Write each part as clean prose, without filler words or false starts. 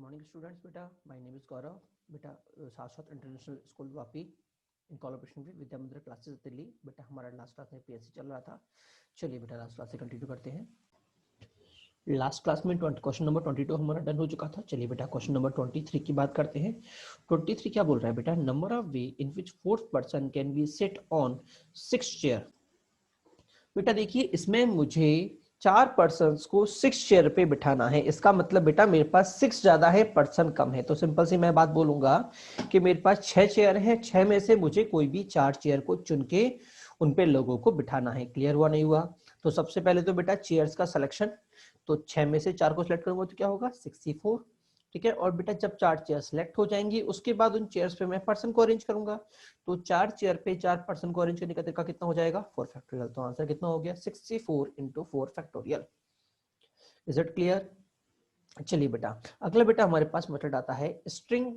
Morning students. बेटा my name is Gaurav. बेटा Shashwat international school Vapi in collaboration with Vidya Mandir classes Delhi. बेटा हमारा लास्ट क्लास में पीएससी चल रहा था। चलिए बेटा लास्ट क्लास से कंटिन्यू करते हैं। लास्ट क्लास में क्वेश्चन नंबर 22 हमारा डन हो चुका था। चलिए बेटा क्वेश्चन नंबर 23 की बात करते हैं। 23 क्या बोल रहा है बेटा? Number of way in which fourth person can B sit on 6 chair. बेटा देखिए इसमें मुझे 4 पर्सन को 6 चेयर पे बिठाना है। इसका मतलब बेटा मेरे पास 6 ज्यादा है, पर्सन कम है। तो सिंपल सी मैं बात बोलूंगा कि मेरे पास 6 चेयर है, 6 में से मुझे कोई भी 4 चेयर को चुन के उन पे लोगों को बिठाना है। क्लियर हुआ नहीं हुआ? तो सबसे पहले तो बेटा चेयर्स का सिलेक्शन, तो 6 में से 4 को सिलेक्ट करूंगा तो क्या होगा 64। ठीक है, और बेटा जब 4 चेयर सिलेक्ट हो जाएंगी उसके बाद उन चेयर्स पे मैं पर्सन को अरेंज करूंगा। तो 4 चेयर पे 4 पर्सन को अरेंज करने का तरीका कितना हो जाएगा 4 फैक्टोरियल। तो आंसर कितना हो गया 64 into 4 factorial. Is it clear? चलिए बेटा अगला बेटा हमारे पास मेथड आता है स्ट्रिंग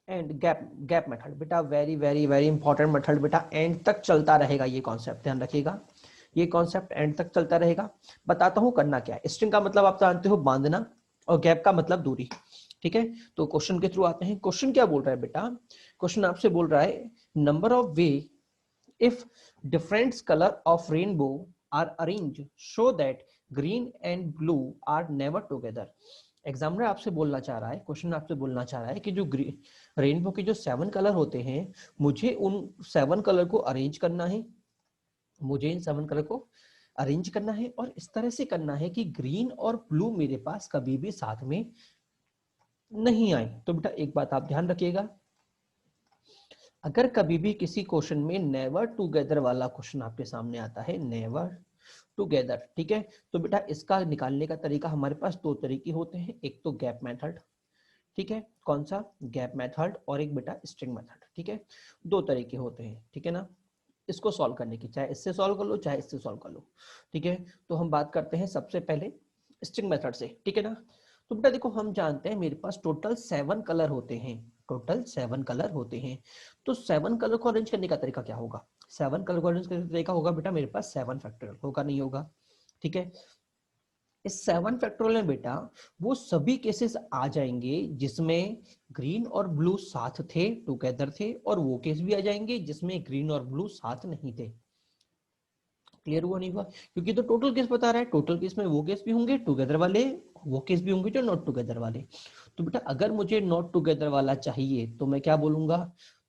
एंड गैप मेथड। बेटा very very very important method. बेटा एंड तक चलता रहेगा ये कॉन्सेप्ट, ध्यान रखिएगा ये कॉन्सेप्ट एंड तक चलता रहेगा। बताता हूं करना क्या है। स्ट्रिंग का मतलब आप जानते हो बांधना, और गैप का मतलब दूरी। ठीक है, तो क्वेश्चन के थ्रू आते हैं। क्वेश्चन क्या बोल रहा है बेटा? क्वेश्चन आपसे बोल रहा है number of way if different color of rainbow are arranged so that green and blue are never together। Examiner आपसे बोलना चाह रहा है, क्वेश्चन आपसे बोलना चाह रहा है कि जो रेनबो के जो 7 कलर होते हैं मुझे उन 7 कलर को अरेंज करना है, मुझे इन 7 कलर को अरेंज करना है और इस तरह से करना है कि ग्रीन और ब्लू मेरे पास कभी भी साथ में नहीं आए। तो बेटा एक बात आप ध्यान रखिएगा, अगर कभी भी किसी क्वेश्चन में नेवर टुगेदर वाला क्वेश्चन आपके सामने आता है, नेवर टुगेदर, ठीक है, तो बेटा इसका निकालने का तरीका हमारे पास 2 तरीके होते हैं। एक तो गैप मेथड, ठीक है, कौन सा गैप मेथड, और एक बेटा स्ट्रिंग मेथड। ठीक है, 2 तरीके होते हैं, ठीक है ना, इसको सॉल्व करने की। चाहे इससे सॉल्व कर लो चाहे इससे सॉल्व कर लो। ठीक है, तो हम बात करते हैं सबसे पहले स्ट्रिंग मेथड से। ठीक है ना, तो बेटा देखो हम जानते हैं मेरे पास टोटल 7 कलर होते हैं, टोटल 7 कलर होते हैं। तो 7 कलर को अरेंज करने का तरीका क्या होगा? 7 कलर को अरेंज करने का तरीका होगा बेटा मेरे पास 7 फैक्टोरियल, होगा नहीं होगा? ठीक है, इस 7 फैक्टोरियल में बेटा वो सभी केसेस आ जाएंगे जिसमें ग्रीन और ब्लू साथ थे, टुगेदर थे, और वो केस भी आ जाएंगे जिसमें ग्रीन और ब्लू साथ नहीं थे। क्लियर हुआ नहीं हुआ? क्योंकि तो टोटल केस बता रहा है, टोटल केस में वो केस भी होंगे टुगेदर वाले, वो केस भी होंगे जो नॉट टुगेदर वाले। तो बेटा अगर मुझे नॉट टुगेदर वाला चाहिए तो मैं क्या बोलूंगा?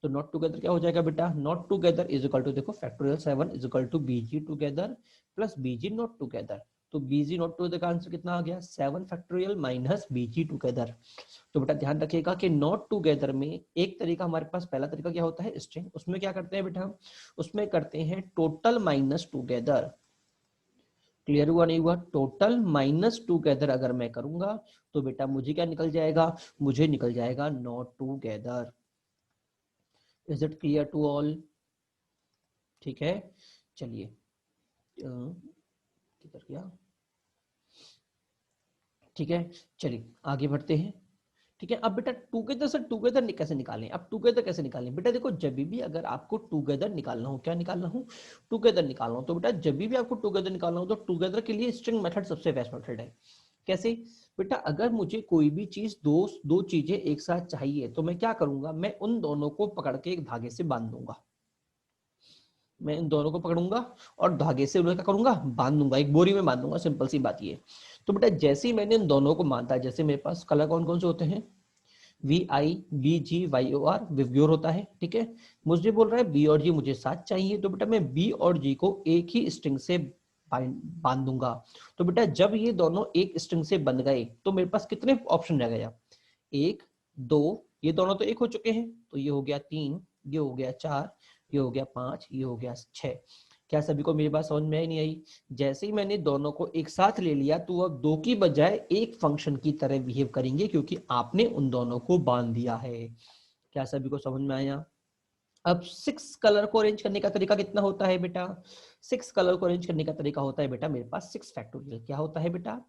तो नॉट टुगेदर क्या हो जाएगा बेटा? Not together is equal to, देखो factorial 7 is equal to B G together plus B G not together. तो बीजी नॉट टुगेदर का आंसर कितना आ गया 7 फैक्टोरियल माइनस बीजी टुगेदर। तो बेटा ध्यान रखिएगा कि नॉट टुगेदर में एक तरीका हमारे पास, पहला तरीका क्या होता है स्ट्रिंग, उसमें क्या करते हैं बेटा हम, उसमें करते हैं टोटल माइनस टुगेदर। क्लियर हुआ नहीं हुआ? टोटल माइनस टुगेदर अगर मैं करूंगा तो बेटा मुझे क्या निकल जाएगा? मुझे निकल जाएगा not together. Is it clear to all? ठीक है, चलिए किधर गया? ठीक है, चलिए आगे बढ़ते हैं। ठीक है, अब बेटा टुगेदर से टुगेदर कैसे निकालें? अब टुगेदर कैसे निकालें? बेटा देखो जब भी अगर आपको टुगेदर निकालना हो, क्या निकालना हो? टुगेदर निकालना हो, तो बेटा जब भी आपको टुगेदर निकालना हो तो टुगेदर के लिए स्ट्रिंग मेथड सबसे बेस्ट मेथड है। कैसे? बेटा अगर मुझे कोई भी चीज दो चीजें एक साथ चाहिए तो मैं क्या करूंगा? मैं उन दोनों को पकड़ के एक धागे से बांध दूंगा, मैं इन दोनों को पकड़ूंगा और धागे से उन्हें क्या करूंगा? बांध दूंगा, एक बोरी में बांध दूंगा। सिंपल सी बात ये। तो बेटा जैसे ही मैंने इन दोनों को बांधा, जैसे मेरे पास कलर कौन कौन से होते हैं, VIBGYOR विवग्योर होता है। ठीक है, मुझे बोल रहा है बी और जी मुझे साथ चाहिए, तो बेटा मैं बी और जी को एक ही स्ट्रिंग से बांध दूंगा। तो बेटा जब ये दोनों एक स्ट्रिंग से बंध गए तो मेरे पास कितने ऑप्शन रह गया? 1 2, ये दोनों तो एक हो चुके हैं, तो ये हो गया 3, ये हो गया 4, ये हो गया 5, ये हो गया 6। क्या सभी को मेरी बात समझ में आई नहीं आई? जैसे ही मैंने दोनों को एक साथ ले लिया तो अब 2 की बजाय एक फंक्शन की तरह बिहेव करेंगे क्योंकि आपने उन दोनों को बांध दिया है। क्या सभी को समझ में आया? अब 6 कलर को अरेंज करने का तरीका कितना होता है बेटा? 6 कलर को अरेंज करने का तरीका होता है बेटा मेरे पास 6 फैक्टोरियल। क्या होता है बेटा?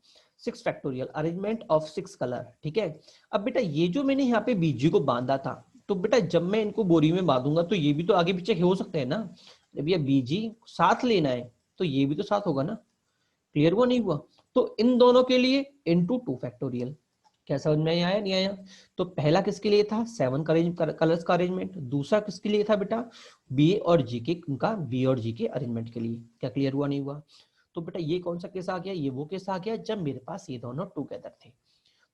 6 फैक्टोरियल, अरेंजमेंट ऑफ 6 कलर। ठीक है, अब बेटा ये जो मैंने यहाँ पे बीजी को बांधा था, तो बेटा जब मैं इनको बोरी में बांधूंगा तो ये भी तो आगे पीछे हो सकते हैं ना। जब ये बीजी साथ लेना है तो ये भी तो साथ होगा ना। क्लियर हुआ नहीं हुआ? तो इन दोनों के लिए इंटू 2 फैक्टोरियल, क्या समझ में आया नहीं आया? तो पहला किसके लिए था? 7 कलर्स का अरेंजमेंट। दूसरा किसके लिए था बेटा? बी और जी के, उनका बी और जी के अरेंजमेंट के लिए। क्या क्लियर हुआ नहीं हुआ? तो बेटा ये कौन सा केस आ गया? ये वो केस आ गया जब मेरे पास ये दोनों टुगेदर थे।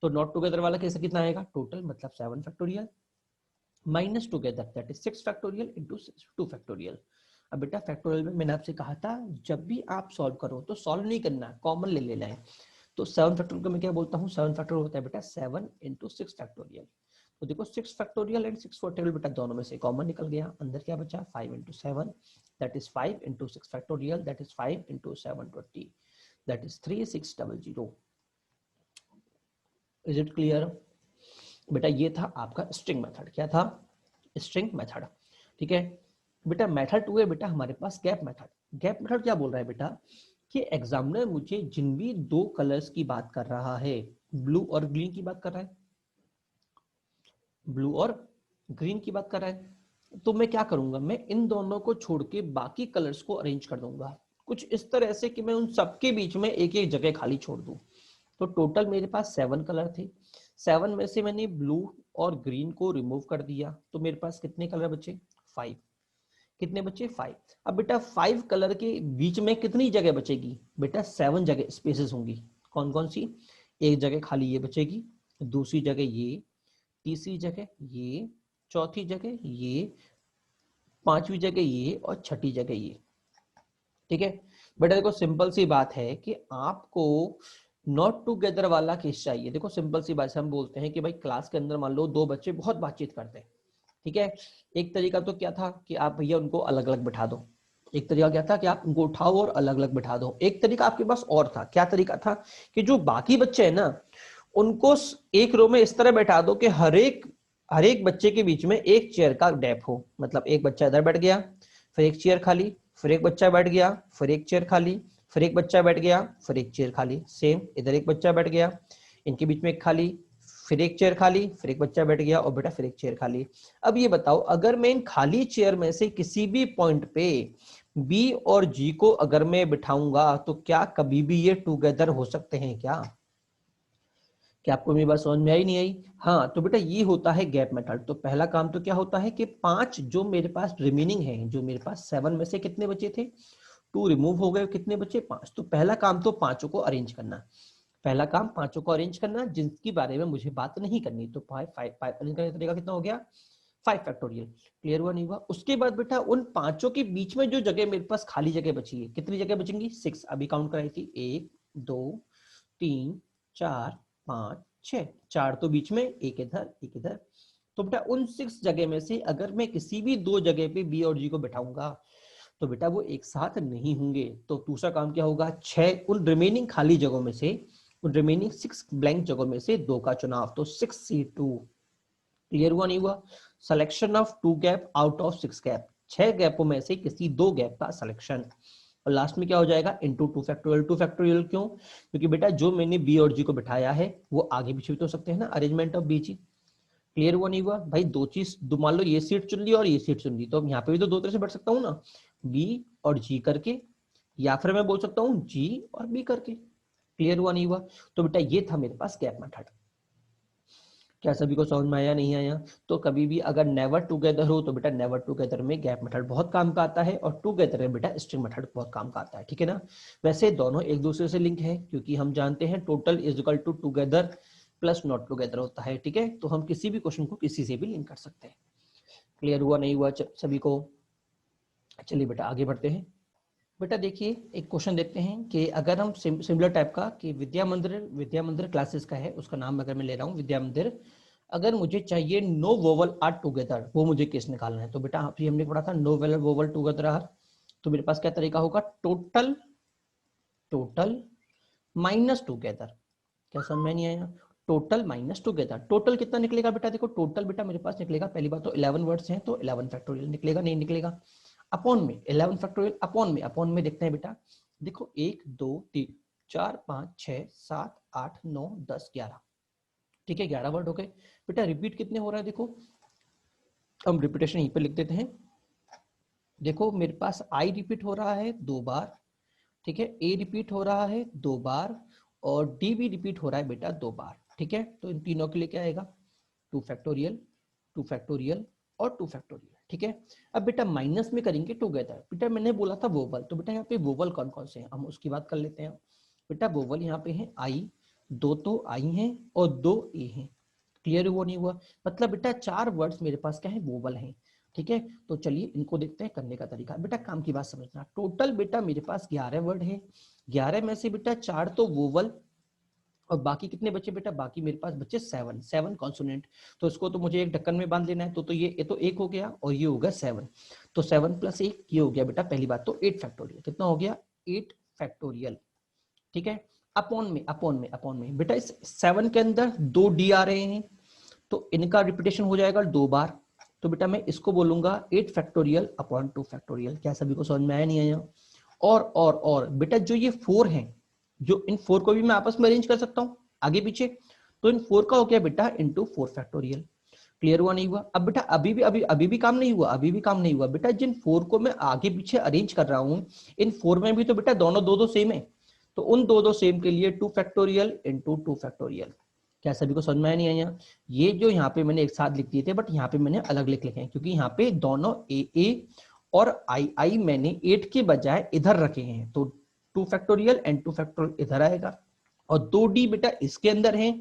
तो नॉट टुगेदर वाला केस कितना आएगा? टोटल मतलब 7 factorial minus together that is 6 factorial into 2 factorial. अब बेटा फैक्टोरियल में मैंने आपसे कहा था जब भी आप सॉल्व करो तो सॉल्व नहीं करना, कॉमन ले लेना है। तो 7 फैक्टोरियल को मैं क्या बोलता हूँ? 7 फैक्टोरियल होता है बेटा 7 इंटू 6 फैक्टोरियल। तो देखो 6 फैक्टोरियल एंड 6 फैक्टोरियल बेटा दोनों में से कॉमन निकल गया, अंदर क्या बचा? 5 into 7 that is 5 into 6 factorial that is 5 into 720 that is 3600। Is it clear? बेटा ये था आपका स्ट्रिंग मेथड। क्या था? String method. ठीक है बेटा। मेथड 2 है बेटा हमारे पास गैप मेथड। गैप मेथड क्या बोल रहा है बेटा कि एग्जामिनर मुझे जिन भी दो कलर्स की बात कर रहा है, ब्लू और ग्रीन की बात कर रहा है, ब्लू और ग्रीन की बात कर रहा है, तो मैं क्या करूंगा? मैं इन दोनों को छोड़ के बाकी कलर्स को अरेंज कर दूंगा कुछ इस तरह से कि मैं उन सबके बीच में एक एक जगह खाली छोड़ दूं। तो टोटल मेरे पास 7 कलर थे, 7 में से मैंने ब्लू और ग्रीन को रिमूव कर दिया, तो मेरे पास कितने कलर बचे? 5। कितने बचे? 5। अब बेटा 5 कलर के बीच में कितनी जगह बचेगी? बेटा 7 जगह स्पेसेस होंगी। कौन कौन सी? एक जगह खाली ये बचेगी, दूसरी जगह ये, तीसरी जगह ये, चौथी जगह ये, पांचवी जगह ये और छठी जगह ये। ठीक है बेटा। देखो सिंपल सी बात है कि आपको नॉट टुगेदर वाला केस चाहिए। देखो सिंपल सी बात से हम बोलते हैं कि भाई क्लास के अंदर मान लो दो बच्चे बहुत बातचीत करते हैं, ठीक है। एक तरीका तो क्या था कि आप भैया उनको अलग अलग बिठा दो। एक तरीका क्या था कि आप उनको उठाओ और अलग अलग बिठा दो। एक तरीका आपके पास और था। क्या तरीका था? कि जो बाकी बच्चे हैं ना उनको एक रो में इस तरह बैठा दो कि हर एक बच्चे के बीच में एक चेयर का गैप हो। मतलब एक बच्चा इधर बैठ गया, फिर एक चेयर खाली, फिर एक बच्चा बैठ गया, फिर एक चेयर खाली, फिर एक बच्चा बैठ गया, फिर एक चेयर खाली। सेम इधर एक बच्चा बैठ गया, इनके बीच में एक खाली, फिर एक चेयर खाली, फिर एक बच्चा बैठ गया और बेटा फिर एक चेयर खाली। अब ये बताओ अगर मैं इन खाली चेयर में से किसी भी पॉइंट पे बी और जी को अगर मैं बिठाऊंगा तो क्या कभी भी ये टुगेदर हो सकते हैं क्या? क्या आपको मेरी बात समझ में आई नहीं आई? हाँ तो बेटा ये होता है गैप मेथड। तो पहला काम तो क्या होता है कि 5 जो मेरे पास रिमेनिंग है, जो मेरे पास 7 में से कितने बचे थे? 2 रिमूव हो गए, कितने बचे? 5। तो पहला काम तो पांचों को अरेंज करना। पहला काम पांचों को अरेंज करना जिनके बारे में मुझे बात नहीं करनी। तो 5 अरेंज करने का तरीका कितना हो गया? 5 फैक्टोरियल। क्लियर हुआ नहीं हुआ? उसके बाद बेटा उन पांचों के बीच में जो जगह मेरे पास खाली जगह बची है, कितनी जगह बचेंगी? 6। अभी काउंट कराई थी, 1 2 3 4 5 6। 4 तो बीच में, एक इधर एक इधर। तो बेटा उन 6 जगह में से अगर मैं किसी भी दो जगह पे बी और जी को बैठाऊंगा तो बेटा वो एक साथ नहीं होंगे। तो दूसरा काम क्या होगा? 6 उन रिमेनिंग खाली जगहों में से, उन रिमेनिंग 6 ब्लैंक जगहों में से 2 का चुनाव। तो 6C2। क्लियर हुआ नहीं हुआ? Selection of 2 gap out of 6 gap. 6 गैपों में से किसी 2 गैप का सिलेक्शन। और लास्ट में क्या हो जाएगा? Into 2 factorial. 2 फैक्टोरियल क्यों? क्योंकि बेटा जो मैंने बी और जी को बिठाया है वो आगे पीछे भी तो हो सकते हैं ना, अरेंजमेंट ऑफ बीजी। क्लियर हुआ नहीं हुआ भाई? दो चीज, मान लो ये सीट चुन ली और ये सीट चुन ली, तो यहाँ पे भी तो दो तरह से बैठ सकता हूँ ना, बी और जी करके, या फिर मैं बोल सकता हूँ जी और बी करके। क्लियर हुआ नहीं हुआ? तो बेटा ये था मेरे पास गैप मेथड। क्या सभी को समझ में आया नहीं आया? तो कभी भी अगर नेवर टुगेदर हो तो बेटा नेवर टुगेदर में गैप मेथड बहुत काम का आता है, और टुगेदर में बेटा स्ट्रिंग मेथड बहुत काम का आता है। ठीक है ना? वैसे दोनों एक दूसरे से लिंक है क्योंकि हम जानते हैं total is equal to together plus not together होता है। ठीक है, तो हम किसी भी क्वेश्चन को किसी से भी लिंक कर सकते हैं। क्लियर हुआ नहीं हुआ सभी को? चलिए बेटा आगे बढ़ते हैं। बेटा देखिए एक क्वेश्चन देखते हैं कि अगर हम सिमिलर टाइप का, कि विद्या मंदिर क्लासेस का है, उसका नाम अगर मैं ले रहा हूँ विद्या मंदिर, अगर मुझे चाहिए नो वोवल आर टुगेदर, वो मुझे केस निकालना है। तो बेटा अभी हमने पढ़ा था नो वोवल टुगेदर आर। तो मेरे पास क्या तरीका होगा? Total total minus together. क्या समझ में नहीं आया? Total minus together. टोटल कितना निकलेगा बेटा? देखो टोटल बेटा मेरे पास निकलेगा, पहली बात तो 11 वर्ड्स हैं तो 11 फैक्टोरियल निकलेगा, नहीं निकलेगा? अपॉन में 11 फैक्टोरियल, अपॉन में देखते हैं बेटा। देखो 1 2 3 4 5 6 7 8 9 10 11। ठीक है, 11 वर्ड हो गए बेटा। रिपीट कितने हो रहा है? देखो हम रिपीटेशन यहीं पे लिख देते हैं। देखो मेरे पास आई रिपीट हो रहा है 2 बार, ठीक है, ए रिपीट हो रहा है 2 बार, और डी भी रिपीट हो रहा है बेटा 2 बार। ठीक है, तो इन तीनों के लिए क्या आएगा 2 फैक्टोरियल, 2 फैक्टोरियल और 2 फैक्टोरियल। ठीक है, अब बेटा माइनस में करेंगे टुगेदर। बेटा मैंने बोला था वोवल, तो बेटा यहाँ पे वोवल कौन कौन से हैं हम उसकी बात कर लेते हैं। बेटा वोवल यहाँ पे है आई, 2 तो आई हैं और 2 ए हैं। क्लियर वो नहीं हुआ, मतलब बेटा 4 वर्ड्स मेरे पास क्या है वोवल हैं। ठीक है, तो चलिए इनको देखते हैं करने का तरीका। बेटा काम की बात समझना, टोटल बेटा मेरे पास 11 वर्ड है, 11 में से बेटा 4 तो वोवल और बाकी कितने बचे बेटा, बाकी मेरे पास बचे 7 कॉन्सोनेंट। तो इसको तो मुझे एक ढक्कन में बांध लेना है, तो ये तो 1 हो गया और ये हो गया 7, तो 7 + 1 ये हो गया बेटा पहली बात तो 8 फैक्टोरियल। कितना हो गया 8 फैक्टोरियल। ठीक है, अपॉन में बेटा इस 7 के अंदर 2 डी आ रहे हैं, तो इनका रिपीटेशन हो जाएगा 2 बार। तो बेटा मैं इसको बोलूंगा 8 फैक्टोरियल अपॉन 2 फैक्टोरियल। क्या सभी को समझ में आया नहीं आया? और बेटा जो ये 4 हैं, जो इन 4 को भी मैं आपस में अरेंज कर सकता हूँ आगे पीछे, तो इन 4 का हो गया बेटा इंटू 4 फैक्टोरियल। क्लियर हुआ नहीं हुआ? अब बेटा अभी भी काम नहीं हुआ बेटा, जिन 4 को मैं आगे पीछे अरेंज कर रहा हूँ, इन 4 में भी तो बेटा दोनों दो सेम है, तो उन दो सेम के लिए 2 फैक्टोरियल इंटू 2 फैक्टोरियल। क्या सभी को समझ में नहीं आया? ये जो यहाँ पे मैंने एक साथ लिख दिए थे, बट यहाँ पे मैंने अलग लिख लिखे हैं, क्योंकि यहाँ पे दोनों ए और आई मैंने 8 के बजाय इधर रखे हैं, तो 2 फैक्टोरियल एंड 2 फैक्टोरियल इधर आएगा, और 2d बेटा इसके अंदर है,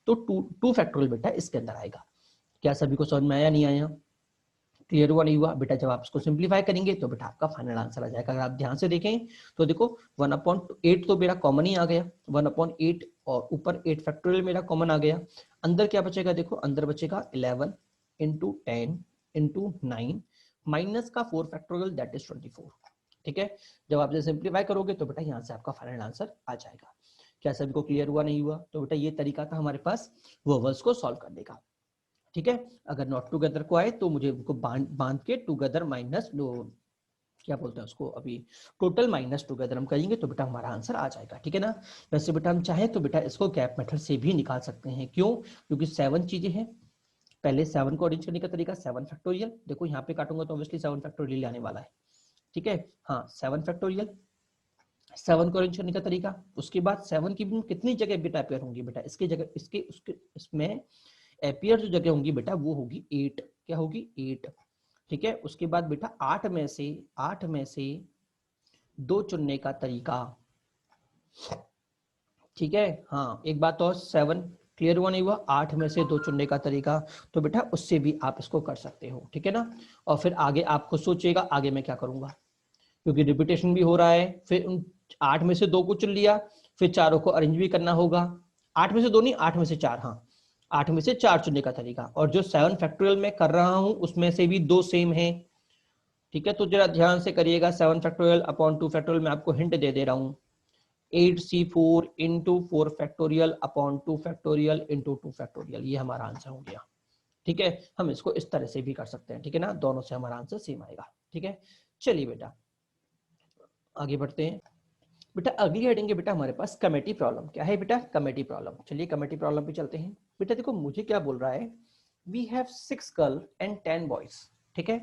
तो 2 फैक्टोरियल बेटा इसके अंदर आएगा। क्या सभी को समझ में आया नहीं आया? क्लियर हुआ नहीं हुआ? बेटा जब आप इसको सिंप्लीफाई करेंगे तो बेटा आपका फाइनल आंसर आ जाएगा। अगर आप ध्यान से देखें तो देखो 1/8 तो मेरा कॉमन ही आ गया, 1/8 और ऊपर 8 फैक्टोरियल मेरा कॉमन आ गया। अंदर क्या बचेगा? देखो अंदर बचेगा 11 × 10 × 9 माइनस का 4 फैक्टोरियल दैट इज 24। ठीक है, जब आप सिंप्लीफाई करोगे तो बेटा यहाँ से आपका फाइनल आंसर आ जाएगा। क्या सभी को क्लियर हुआ नहीं हुआ? तो बेटा ये तरीका था हमारे पास वोवेल्स को सॉल्व करने का। ठीक है, अगर नॉट टुगेदर को आए तो मुझे उनको बांध के टुगेदर माइनस क्या बोलते हैं उसको, अभी टोटल माइनस टुगेदर हम करेंगे तो बेटा हमारा आंसर आ जाएगा। ठीक है ना? वैसे बेटा हम चाहे तो बेटा इसको गैप मेथड से भी निकाल सकते हैं। क्यों? क्योंकि 7 चीजें हैं। पहले 7 को अरेंज करने का तरीका 7 फैक्टोरियल, देखो यहाँ पे काटूंगा तो ऑब्वियसली 7 फैक्टोरियल आने वाला है। ठीक है, हाँ 7 फैक्टोरियल, 7 को अरेंज करने का तरीका, उसके बाद 7 की कितनी जगह बेटा अपेयर होंगी बेटा, इसके जगह इसके उसके इसमें एपियर जो जगह होंगी बेटा वो होगी 8। क्या होगी? 8। ठीक है, उसके बाद बेटा 8 में से 2 चुनने का तरीका। ठीक है, हाँ एक बात और, 7 क्लियर हुआ नहीं हुआ? 8 में से 2 चुनने का तरीका, तो बेटा उससे भी आप इसको कर सकते हो। ठीक है ना? और फिर आगे आपको सोचेगा आगे मैं क्या करूंगा, क्योंकि रिपीटेशन भी हो रहा है। फिर 8 में से 2 को चुन लिया, फिर चारों को अरेंज भी करना होगा। 8 में से 2 नहीं, 8 में से 4, हाँ 8 में से 4 चुनने का तरीका। और जो 7 फैक्टोरियल में कर रहा हूं उसमें से भी 2 सेम है। ठीक है, तो जरा ध्यान से करिएगा। 7 फैक्टोरियल अपॉन 2 फैक्टोरियल मैं आपको हिंट दे रहा हूं, 8c4 × 4 factorial upon 2 factorial into 2 factorial, ये हमारा आंसर हो गया। ठीक है, हम इसको इस तरह से भी कर सकते हैं। ठीक है ना? दोनों से हमारा आंसर सेम आएगा। ठीक है, चलिए बेटा आगे बढ़ते हैं। बेटा अगली हेडिंग है बेटा हमारे पास कमेटी प्रॉब्लम। क्या है बेटा? Committee problem. चलिए कमेटी प्रॉब्लम पे चलते हैं। बेटा देखो मुझे क्या बोल रहा है, we have 6 girl and 10 boys. ठीक है,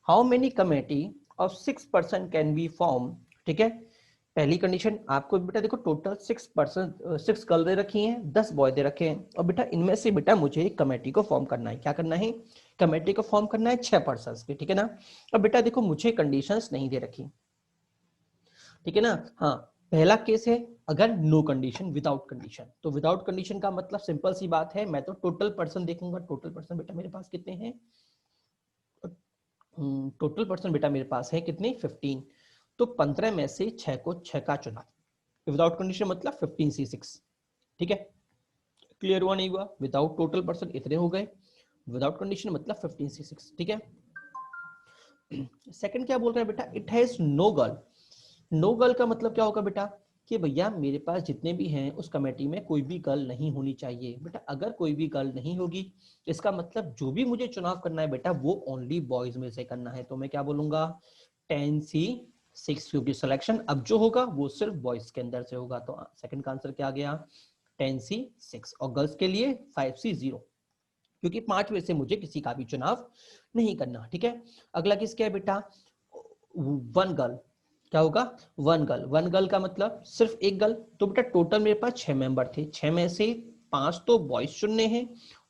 how many committee of 6 person can be form. ठीक है, पहली कंडीशन आपको बेटा देखो टोटल 6 गर्ल दे रखी हैं, 10 बॉय दे रखे हैं, और बेटा इनमें से बेटा मुझे एक कमेटी को फॉर्म करना है। क्या करना है? कमेटी को फॉर्म करना है 6 पर्सन की। ठीक है ना? अब बेटा देखो मुझे कंडीशंस नहीं दे रखी। ठीक है ना? हाँ, पहला केस है अगर नो कंडीशन, विदाउट कंडीशन। तो विदाउट कंडीशन का मतलब सिंपल सी बात है, मैं तो टोटल पर्सन देखूंगा। टोटल पर्सन बेटा मेरे पास कितने हैं? टोटल पर्सन बेटा मेरे पास है कितने? 15। तो 15 में से 6 को 6 का चुना। विदाउट कंडीशन मतलब 15c6। ठीक है, क्लियर हुआ नहीं हुआ? विदाउट टोटल पर्सन इतने हो गए, विदाउट कंडीशन मतलब 15c6। ठीक है, सेकंड क्या बोल रहा है बेटा? It has no girl. No girl का मतलब क्या होगा बेटा? कि भैया मेरे पास जितने भी हैं उस कमेटी में कोई भी गर्ल नहीं होनी चाहिए। बेटा अगर कोई भी गर्ल नहीं होगी इसका मतलब जो भी मुझे चुनाव करना है बेटा वो ओनली बॉयज में से करना है। तो मैं क्या बोलूंगा? 10c6, क्योंकि सिलेक्शन अब जो होगा वो सिर्फ बॉयज के अंदर से होगा। तो सेकंड का आंसर क्या आ गया? 10c6। और गर्ल्स के लिए 5c0, क्योंकि 5 में से मुझे किसी का भी चुनाव नहीं करना। ठीक है, अगला किस क्या है बेटा? 1 गर्ल। क्या होगा? 1 गर्ल। 1 गर्ल का मतलब सिर्फ एक गर्ल। तो बेटा टोटल मेरे पास 6 मेंबर थे, 6 में से 5 तो बॉयज चुनने हैं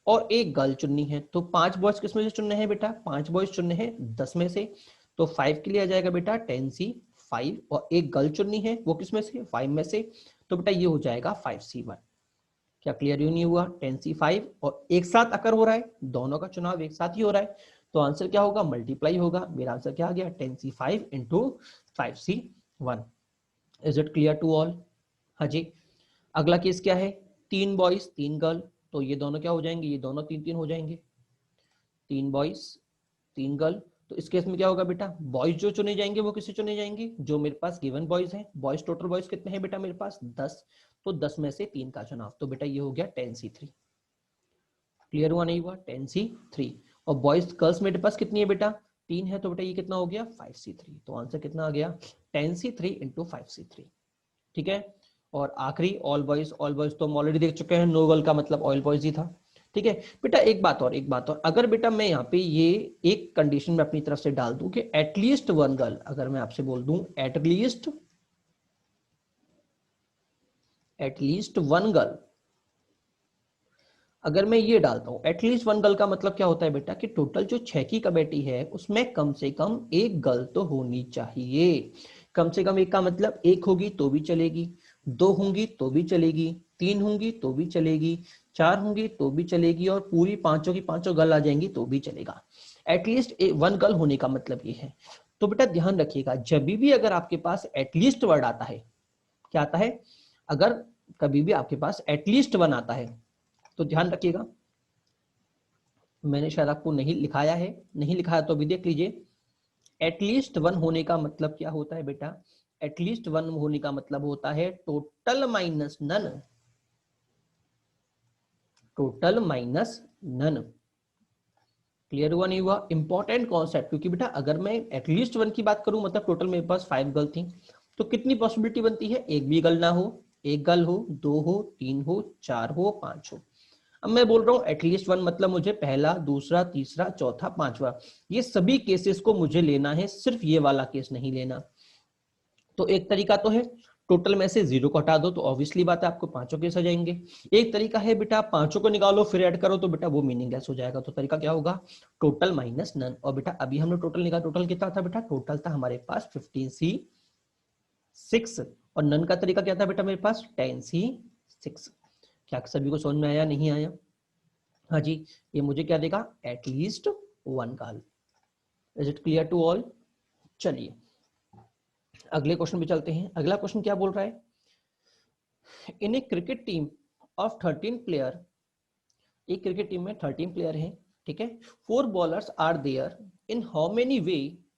और एक गर्ल चुननी है। तो 5 बॉयज किस में से चुनने हैं बेटा? 5 बॉयज चुनने हैं 10 में से। तो 5 के लिए आ जाएगा बेटा 10C 5, और एक गर्ल चुननी है वो किस में से? 5 में से। तो बेटा ये हो जाएगा 5C1। क्या क्लियर नहीं हुआ? 10C5 और एक साथ अकर हो रहा है, दोनों का चुनाव एक साथ ही हो रहा है, तो आंसर क्या होगा? मल्टीप्लाई होगा। मेरा आंसर क्या आ गया? 10C5 into 5C1। Is it clear to all? हाँ जी। अगला केस क्या है? 3 बॉयज 3 गर्ल, तो ये दोनों क्या हो जाएंगे? ये दोनों 3-3 हो जाएंगे। 3 बॉयज 3 गर्ल, तो इस केस में क्या होगा बेटा? बॉयज जो चुने जाएंगे वो किससे चुने जाएंगे? जो मेरे पास गिवन बॉयज हैं। बॉयज टोटल बॉयज कितने हैं बेटा मेरे पास? 10। तो 10 में से 3 का चुनाव, तो बेटा ये हो गया 10C3। क्लियर हुआ नहीं हुआ? 10C3। और बॉयज गर्ल्स मेरे पास कितनी है बेटा? 3 है, तो बेटा ये कितना हो गया? 5C3। तो आंसर कितना आ गया? 10C3 into 5C3। ठीक है। और आखिरी ऑल बॉयज। ऑल बॉयज तो हम ऑलरेडी देख चुके हैं, नो गर्ल का मतलब ऑल बॉयज ही था। ठीक है बेटा। एक बात और, अगर बेटा मैं यहाँ पे ये एक कंडीशन में अपनी तरफ से डाल दूं कि एटलीस्ट 1 गर्ल, अगर मैं आपसे बोल दूं एटलीस्ट 1 गर्ल, अगर मैं ये डालता हूं एटलीस्ट 1 गर्ल का मतलब क्या होता है बेटा? कि टोटल जो 6 की कमेटी है उसमें कम से कम एक गर्ल तो होनी चाहिए। कम से कम एक का मतलब 1 होगी तो भी चलेगी, 2 होंगी तो भी चलेगी, 3 होंगी तो भी चलेगी, 4 होंगी तो भी चलेगी, और पूरी पांचों की पांचों गर्ल आ जाएंगी तो भी चलेगा। एटलीस्ट 1 गर्ल होने का मतलब ये है। तो बेटा ध्यान रखिएगा, जब भी अगर आपके पास एटलीस्ट वर्ड आता है, क्या आता है? अगर कभी भी आपके पास एटलीस्ट 1 आता है तो ध्यान रखिएगा, मैंने शायद आपको नहीं लिखाया है, नहीं लिखाया तो अभी देख लीजिए। एटलीस्ट 1 होने का मतलब क्या होता है बेटा? एटलीस्ट 1 होने का मतलब होता है total minus none. Total minus none. Clear हुआ नहीं हुआ? इंपॉर्टेंट कॉन्सेप्ट, क्योंकि बेटा अगर मैं एटलीस्ट 1 की बात करूं, मतलब टोटल मेरे पास 5 गर्ल थी, तो कितनी पॉसिबिलिटी बनती है? एक भी गर्ल ना हो, एक गर्ल हो, 2 हो, 3 हो, 4 हो, 5 हो। अब मैं बोल रहा हूं एटलीस्ट 1 मतलब मुझे पहला, दूसरा, तीसरा, चौथा, पांचवा, ये सभी केसेस को मुझे लेना है, सिर्फ ये वाला केस नहीं लेना। तो एक तरीका तो है टोटल में से 0 को हटा दो, तो ऑब्वियसली बात है आपको पांचों केस आ जाएंगे। एक तरीका है बेटा पांचों को निकालो फिर ऐड करो, तो बेटा वो मीनिंगलेस हो जाएगा। तो तरीका क्या होगा? Total minus none. और बेटा अभी हमने टोटल निकाला, टोटल कितना था बेटा? टोटल था हमारे पास 15C6, और नन का तरीका क्या था बेटा मेरे पास? 10C6। क्या सभी को समझ में आया? नहीं आया? हाँ जी। ये मुझे क्या देगा? At least 1 girl. Is it clear to all? चलिए अगले क्वेश्चन पे चलते हैं। अगला क्वेश्चन क्या बोल रहा है? In a cricket team of 13 player, एक क्रिकेट टीम में 13 प्लेयर हैं, ठीक है, 4 bowlers are there, in how many ways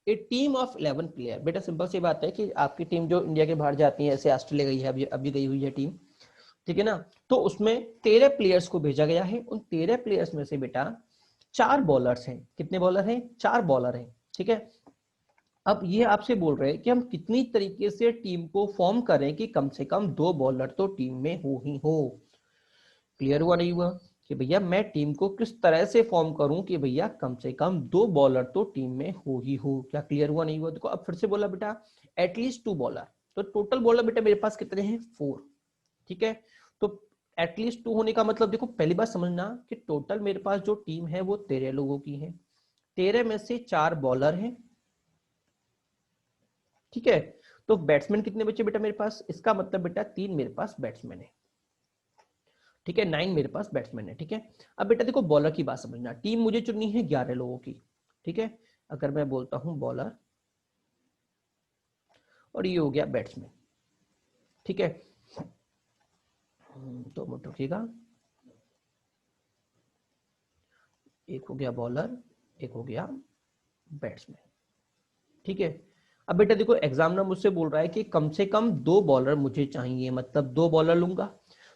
a team of 11 player. बेटा सिंपल सी बात है कि आपकी टीम जो इंडिया के बाहर जाती है, ऐसे ऑस्ट्रेलिया गई है, अभी गई हुई है टीम, ठीक है ना, तो उसमें 13 प्लेयर्स को भेजा गया है। उन 13 प्लेयर्स में से बेटा 4 बॉलर्स हैं। कितने बॉलर हैं? 4 बॉलर हैं, ठीक है। अब ये आपसे बोल रहे हैं कि हम कितनी तरीके से टीम को फॉर्म करें कि कम से कम 2 बॉलर तो टीम में हो ही हो। क्लियर हुआ नहीं हुआ? कि भैया मैं टीम को किस तरह से फॉर्म करूं कि भैया कम से कम 2 बॉलर तो टीम में हो ही हो। क्या क्लियर हुआ नहीं हुआ? देखो अब फिर से बोला बेटा एटलीस्ट 2 बॉलर, तो टोटल बॉलर बेटा मेरे पास कितने हैं? 4, ठीक है। तो एटलीस्ट 2 होने का मतलब देखो पहली बात समझना कि टोटल मेरे पास जो टीम है वो 13 लोगों की है, 13 में से 4 बॉलर हैं, ठीक है। तो बैट्समैन कितने बचे बेटा मेरे पास? इसका मतलब बेटा 3 मेरे पास बैट्समैन है, ठीक है, 9 मेरे पास बैट्समैन है, ठीक है। अब बेटा देखो बॉलर की बात समझना, टीम मुझे चुननी है 11 लोगों की, ठीक है। अगर मैं बोलता हूं बॉलर और ये हो गया बैट्समैन, ठीक है, तो मिनट रुकिएगा, एक हो गया बॉलर, एक हो गया बैट्समैन, ठीक है। अब बेटा देखो एग्जामिनर मुझसे बोल रहा है कि कम से कम 2 बॉलर मुझे चाहिए, मतलब 2 बॉलर लूंगा।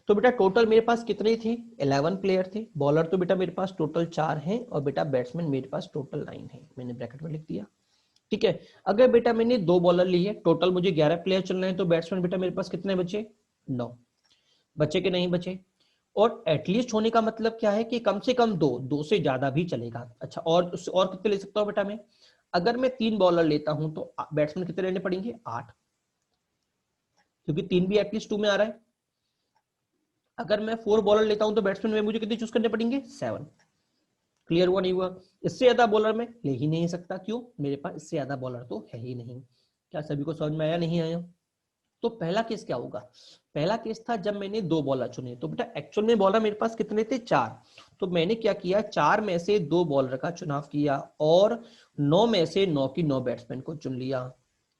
तो बेटा टोटल मेरे पास कितने थे? 11 प्लेयर थे। बॉलर तो बेटा मेरे पास टोटल 4 हैं, और बेटा बैट्समैन मेरे पास टोटल 9 है, मैंने ब्रैकेट में लिख दिया, ठीक है। अगर बेटा मैंने 2 बॉलर लिए, टोटल मुझे 11 प्लेयर चलना है, तो बैट्समैन बेटा मेरे पास कितने बचे? 9 बचे कि नहीं बचे? और एटलीस्ट होने का मतलब क्या है कि कम से कम 2 से ज्यादा भी चलेगा। अच्छा और कितने ले सकता हूं बेटा मैं? अगर मैं 3 बॉलर लेता हूं तो बैट्समैन कितने लेने पड़ेंगे? 8, क्योंकि 3 भी एटलीस्ट 2 में आ रहा है। अगर मैं 4 बॉलर लेता हूं तो बैट्समैन में मुझे कितने चूज करने पड़ेंगे? 7। क्लियर हुआ नहीं हुआ? इससे ज्यादा बॉलर मैं ले ही नहीं सकता, क्यों? मेरे पास इससे ज्यादा बॉलर तो है ही नहीं। क्या सभी को समझ में आया, नहीं आया? तो पहला केस क्या होगा? पहला केस था जब मैंने 2 बॉलर चुने, तो बेटा एक्चुअल में बॉलर मेरे पास कितने थे? 4। तो मैंने क्या किया, 4 में से 2 बॉलर का चुनाव किया और 9 में से 9 की 9 बैट्समैन को चुन लिया।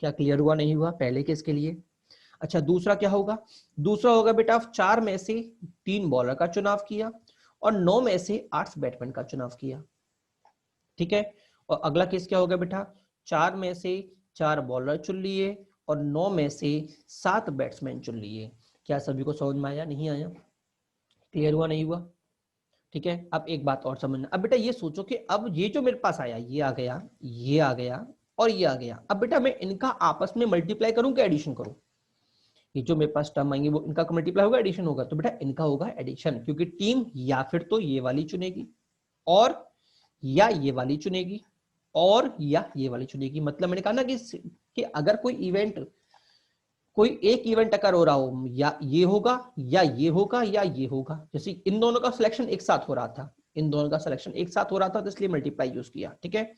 क्या क्लियर हुआ नहीं हुआ पहले केस के लिए? अच्छा, दूसरा क्या होगा? दूसरा होगा बेटा 4 में से 3 बॉलर का चुनाव किया और 9 में से 8 बैट्समैन का चुनाव किया। ठीक है। और अगला केस क्या होगा बेटा? 4 में से 4 बॉलर चुन लिए और 9 में से 7 बैट्समैन चुन लिए। क्या सभी को समझ में आया, नहीं आया? क्लियर हुआ नहीं हुआ? ठीक है। अब एक बात और समझना, अब बेटा ये सोचो कि अब ये जो मेरे पास आया, ये आ गया, ये आ गया और ये आ गया, अब बेटा मैं इनका आपस में मल्टीप्लाई करूं क्या एडिशन करूं? ये जो मेरे पास टर्म आएंगे वो इनका मल्टीप्लाई होगा, एडिशन होगा? तो बेटा इनका होगा एडिशन, क्योंकि टीम या फिर तो ये वाली चुनेगी और या ये वाली चुनेगी और या ये वाली चुनेगी। मतलब मैंने कहा ना कि अगर कोई एक इवेंट अगर हो रहा हो, या ये होगा या ये होगा या ये होगा, जैसे इन दोनों का सिलेक्शन एक साथ हो रहा था, इन दोनों का सिलेक्शन एक साथ हो रहा था, तो इसलिए मल्टीप्लाई यूज किया। ठीक है।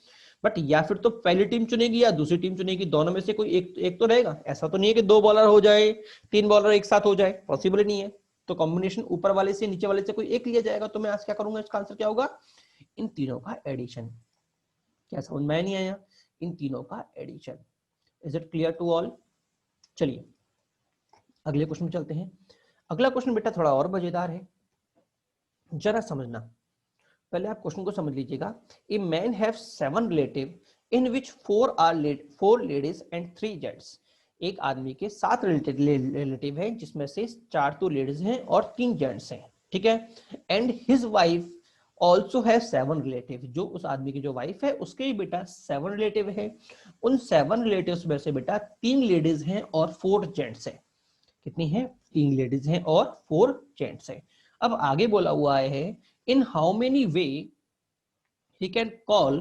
बट या फिर तो पहली टीम चुनेगी या दूसरी टीम चुनेगी, दोनों में से कोई एक तो रहेगा। ऐसा तो नहीं है कि 2 बॉलर हो जाए, 3 बॉलर एक साथ हो जाए, पॉसिबल ही नहीं है। तो कॉम्बिनेशन ऊपर वाले से नीचे वाले से कोई एक लिया जाएगा। तो मैं आज क्या करूंगा, इसका आंसर क्या होगा? इन तीनों का एडिशन। क्या समझ में नहीं आया? इन तीनों का addition. Is it clear to all? चलिए अगले क्वेश्चन में चलते हैं। अगला क्वेश्चन बेटा थोड़ा और मजेदार है, जरा समझना। पहले आप क्वेश्चन को समझ लीजिएगा। A man have 7 relative in which 4 ladies and 3 gents. एक आदमी के 7 रिलेटिव हैं, जिसमें से 4 तो लेडीज हैं और 3 जेंट्स हैं। ठीक है। And his wife also have 7 relative. जो उस आदमी की जो वाइफ है उसके भी बेटा 7 रिलेटिव है। उन 7 रिलेटिव्स में से बेटा 3 लेडीज हैं और 4 जेंट्स हैं। कितनी है? 3 लेडीज हैं और 4 जेंट्स हैं। अब आगे बोला हुआ है, इन how many way he can call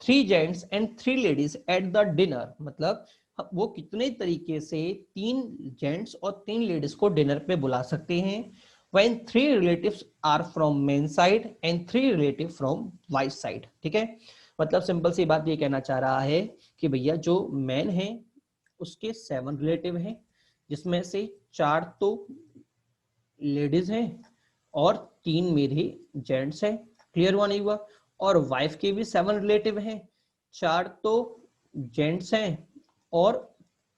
3 gents and 3 ladies at the dinner. मतलब वो कितने तरीके से 3 जेंट्स और 3 लेडीज को डिनर पे बुला सकते हैं। when 3 relatives are from men side and 3 relative from wife side। ठीक है। मतलब सिंपल सी बात ये कहना चाह रहा है कि भैया जो मैन है उसके 7 रिलेटिव हैं, जिसमें से 4 तो लेडीज हैं और 3 मेरे जेंट्स हैं। क्लियर हुआ नहीं हुआ? और वाइफ के भी 7 रिलेटिव हैं, 4 तो जेंट्स हैं और